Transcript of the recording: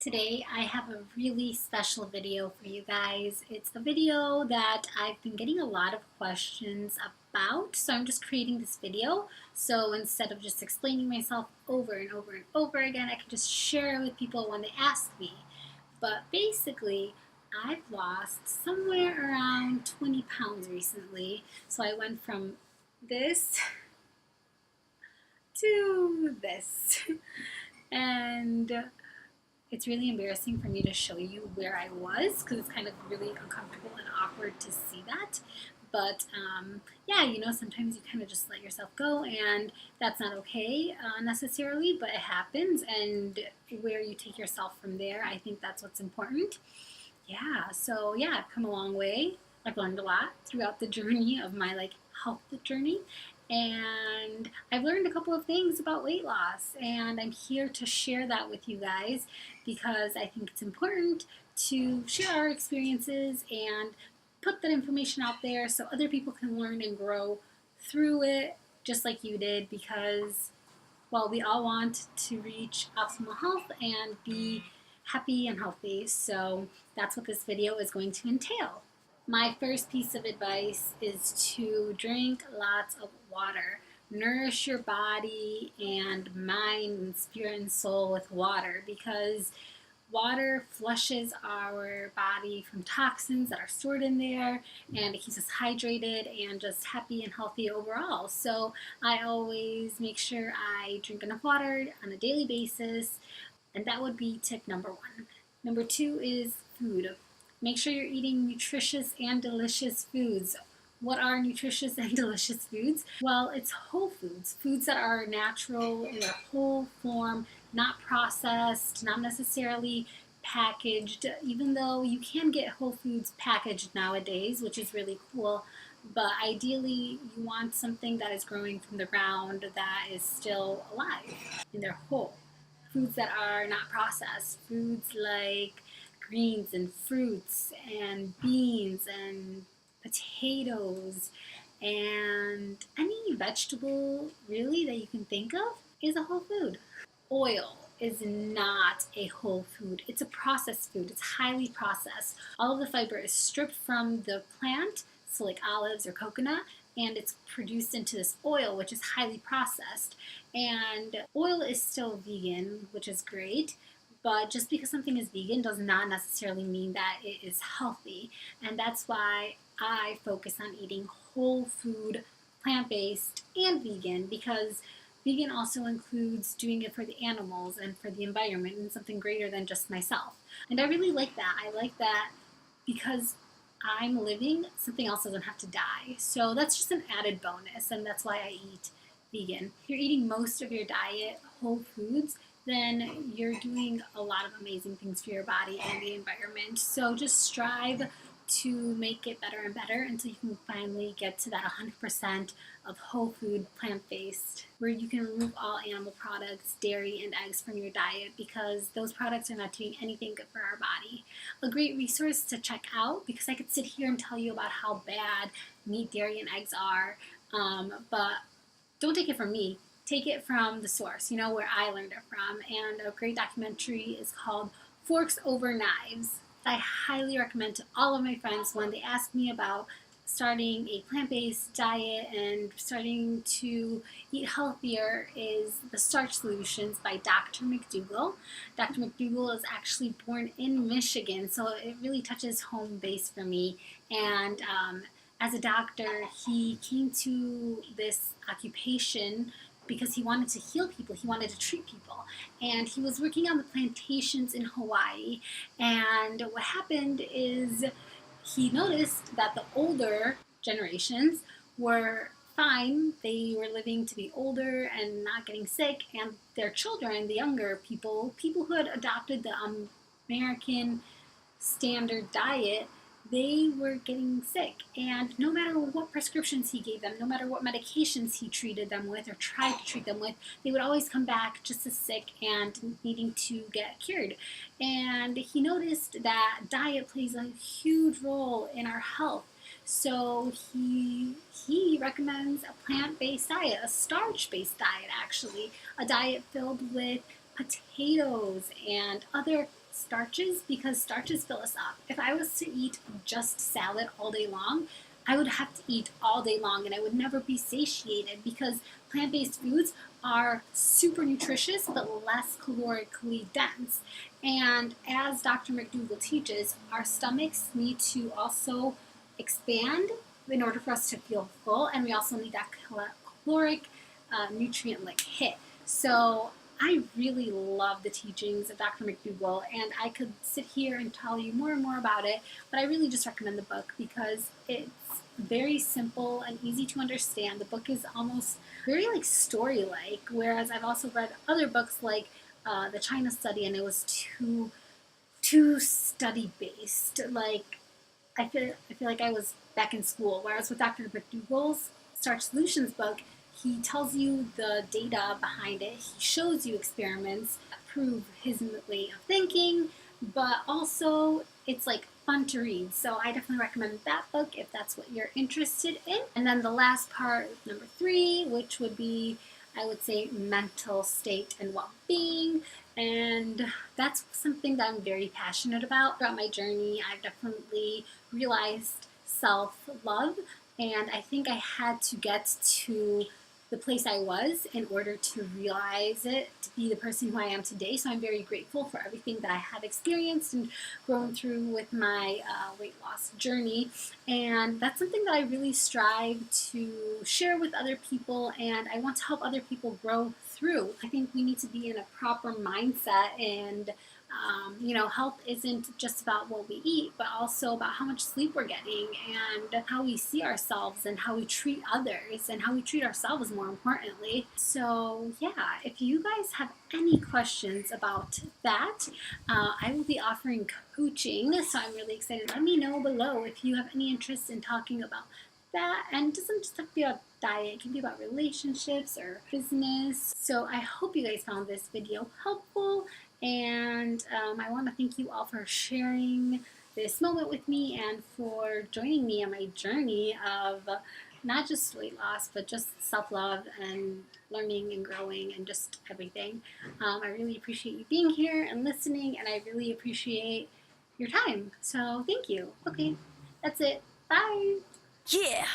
Today I have a really special video for you guys. It's a video that I've been getting a lot of questions about, so I'm just creating this video. So instead of just explaining myself over and over and over again, I can just share it with people when they ask me. But basically, I've lost somewhere around 20 pounds recently. So I went from this to this. And it's really embarrassing for me to show you where I was because it's kind of really uncomfortable and awkward to see that. But yeah, sometimes you kind of just let yourself go, and that's not okay necessarily, but it happens. And where you take yourself from there, I think that's what's important. Yeah, so yeah, I've come a long way. I've learned a lot throughout the journey of my health journey. And I've learned a couple of things about weight loss, and I'm here to share that with you guys because I think it's important to share our experiences and put that information out there so other people can learn and grow through it just like you did, because well, we all want to reach optimal health and be happy and healthy. So that's what this video is going to entail. My first piece of advice is to drink lots of water. Nourish your body and mind and spirit and soul with water, because water flushes our body from toxins that are stored in there, and it keeps us hydrated and just happy and healthy overall. So I always make sure I drink enough water on a daily basis, and that would be tip number one. Number two is food. Make sure you're eating nutritious and delicious foods. What are nutritious and delicious foods? Well, it's whole foods, foods that are natural in their whole form, not processed, not necessarily packaged, even though you can get whole foods packaged nowadays, which is really cool. But ideally, you want something that is growing from the ground that is still alive in their whole. Foods that are not processed, foods like greens and fruits and beans and potatoes and any vegetable really that you can think of is a whole food. Oil is not a whole food. It's a processed food. It's highly processed. All of the fiber is stripped from the plant, so like olives or coconut, and it's produced into this oil, which is highly processed. And oil is still vegan, which is great. But just because something is vegan does not necessarily mean that it is healthy. And that's why I focus on eating whole food, plant-based, and vegan, because vegan also includes doing it for the animals and for the environment and something greater than just myself. And I really like that. I like that because I'm living, something else doesn't have to die. So that's just an added bonus, and that's why I eat vegan. If you're eating most of your diet whole foods, then you're doing a lot of amazing things for your body and the environment. So just strive to make it better and better until you can finally get to that 100% of whole food, plant-based, where you can remove all animal products, dairy, and eggs from your diet, because those products are not doing anything good for our body. A great resource to check out, because I could sit here and tell you about how bad meat, dairy, and eggs are, but don't take it from me. Take it from the source, where I learned it from. And a great documentary is called Forks Over Knives. I highly recommend to all of my friends when they ask me about starting a plant-based diet and starting to eat healthier is the Starch Solutions by Dr. McDougall. Dr. McDougall is actually born in Michigan, so it really touches home base for me. And as a doctor, he came to this occupation because he wanted to heal people, he wanted to treat people. And he was working on the plantations in Hawaii. And what happened is he noticed that the older generations were fine. They were living to be older and not getting sick. And their children, the younger people, people who had adopted the American standard diet, they were getting sick. And no matter what prescriptions he gave them, no matter what medications he treated them with or tried to treat them with, they would always come back just as sick and needing to get cured. And he noticed that diet plays a huge role in our health. So he recommends a plant-based diet, a starch-based diet actually, a diet filled with potatoes and other starches because starches fill us up. If I was to eat just salad all day long, I would have to eat all day long and I would never be satiated because plant-based foods are super nutritious but less calorically dense. And as Dr. McDougall teaches, our stomachs need to also expand in order for us to feel full, and we also need that caloric nutrient like hit. So I really love the teachings of Dr. McDougall, and I could sit here and tell you more and more about it, but I really just recommend the book because it's very simple and easy to understand. The book is almost very like story-like, whereas I've also read other books like the China Study, and it was too study-based. Like I feel like I was back in school. Whereas with Dr. McDougall's Starch Solutions book, he tells you the data behind it. He shows you experiments that prove his way of thinking, but also it's like fun to read. So I definitely recommend that book if that's what you're interested in. And then the last part, number 3, which would be, I would say, mental state and well-being. And that's something that I'm very passionate about. Throughout my journey, I've definitely realized self-love, and I think I had to get to the place I was in order to realize it, to be the person who I am today. So I'm very grateful for everything that I have experienced and grown through with my weight loss journey. And that's something that I really strive to share with other people, and I want to help other people grow through. I think we need to be in a proper mindset, and health isn't just about what we eat, but also about how much sleep we're getting and how we see ourselves and how we treat others and how we treat ourselves, more importantly. So yeah, if you guys have any questions about that, I will be offering coaching, so I'm really excited. Let me know below if you have any interest in talking about that. And it doesn't just have to be about diet, it can be about relationships or business. So I hope you guys found this video helpful, and I want to thank you all for sharing this moment with me and for joining me on my journey of not just weight loss, but just self-love and learning and growing and just everything. I really appreciate you being here and listening, and I really appreciate your time. So thank you. Okay, that's it. Bye. Yeah.